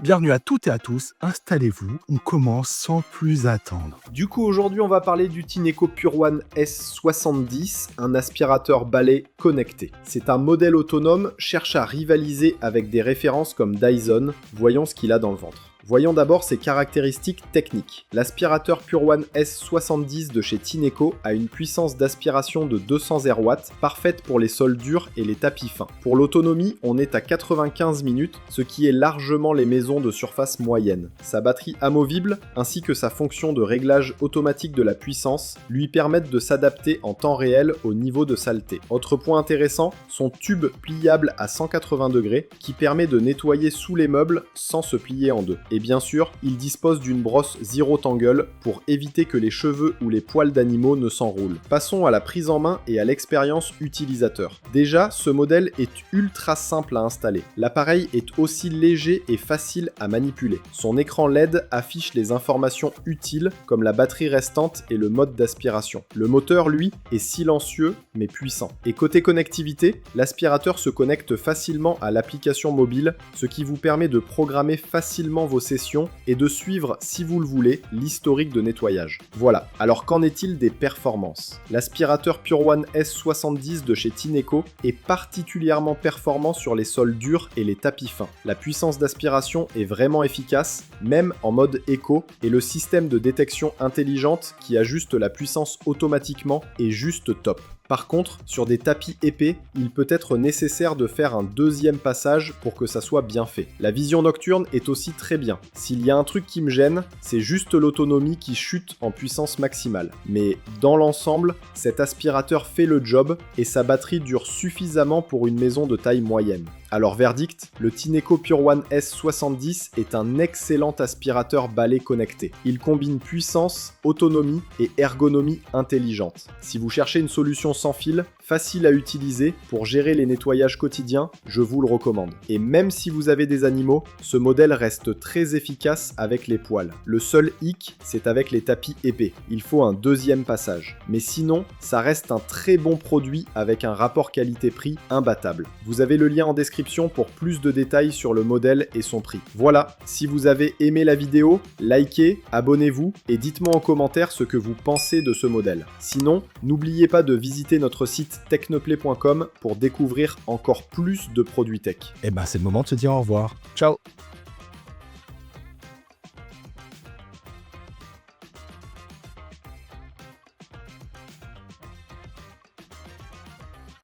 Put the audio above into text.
Bienvenue à toutes et à tous, installez-vous, on commence sans plus attendre. Du coup, aujourd'hui, on va parler du Tineco Pure One S70, un aspirateur balai connecté. C'est un modèle autonome, cherche à rivaliser avec des références comme Dyson, voyons ce qu'il a dans le ventre. Voyons d'abord ses caractéristiques techniques. L'aspirateur Pure One S70 de chez Tineco a une puissance d'aspiration de 200 RW, parfaite pour les sols durs et les tapis fins. Pour l'autonomie, on est à 95 minutes, ce qui est largement les maisons de surface moyenne. Sa batterie amovible, ainsi que sa fonction de réglage automatique de la puissance, lui permettent de s'adapter en temps réel au niveau de saleté. Autre point intéressant, son tube pliable à 180 degrés, qui permet de nettoyer sous les meubles sans se plier en deux. Et bien sûr, il dispose d'une brosse Zero Tangle pour éviter que les cheveux ou les poils d'animaux ne s'enroulent. Passons à la prise en main et à l'expérience utilisateur. Déjà, ce modèle est ultra simple à installer. L'appareil est aussi léger et facile à manipuler. Son écran LED affiche les informations utiles comme la batterie restante et le mode d'aspiration. Le moteur, lui, est silencieux mais puissant. Et côté connectivité, l'aspirateur se connecte facilement à l'application mobile, ce qui vous permet de programmer facilement vos sessions et de suivre, si vous le voulez, l'historique de nettoyage. Voilà, alors qu'en est-il des performances ? L'aspirateur Pure One S70 de chez Tineco est particulièrement performant sur les sols durs et les tapis fins. La puissance d'aspiration est vraiment efficace, même en mode éco, et le système de détection intelligente qui ajuste la puissance automatiquement est juste top. Par contre, sur des tapis épais, il peut être nécessaire de faire un deuxième passage pour que ça soit bien fait. La vision nocturne est aussi très bien. S'il y a un truc qui me gêne, c'est juste l'autonomie qui chute en puissance maximale. Mais dans l'ensemble, cet aspirateur fait le job et sa batterie dure suffisamment pour une maison de taille moyenne. Alors verdict, le Tineco Pure One S70 est un excellent aspirateur balai connecté. Il combine puissance, autonomie et ergonomie intelligente. Si vous cherchez une solution sans fil, facile à utiliser pour gérer les nettoyages quotidiens, je vous le recommande. Et même si vous avez des animaux, ce modèle reste très efficace avec les poils. Le seul hic, c'est avec les tapis épais. Il faut un deuxième passage. Mais sinon, ça reste un très bon produit avec un rapport qualité-prix imbattable. Vous avez le lien en description pour plus de détails sur le modèle et son prix. Voilà, si vous avez aimé la vidéo, likez, abonnez-vous et dites-moi en commentaire ce que vous pensez de ce modèle. Sinon, n'oubliez pas de visiter notre site technoplay.com pour découvrir encore plus de produits tech. Et ben c'est le moment de se dire au revoir. Ciao.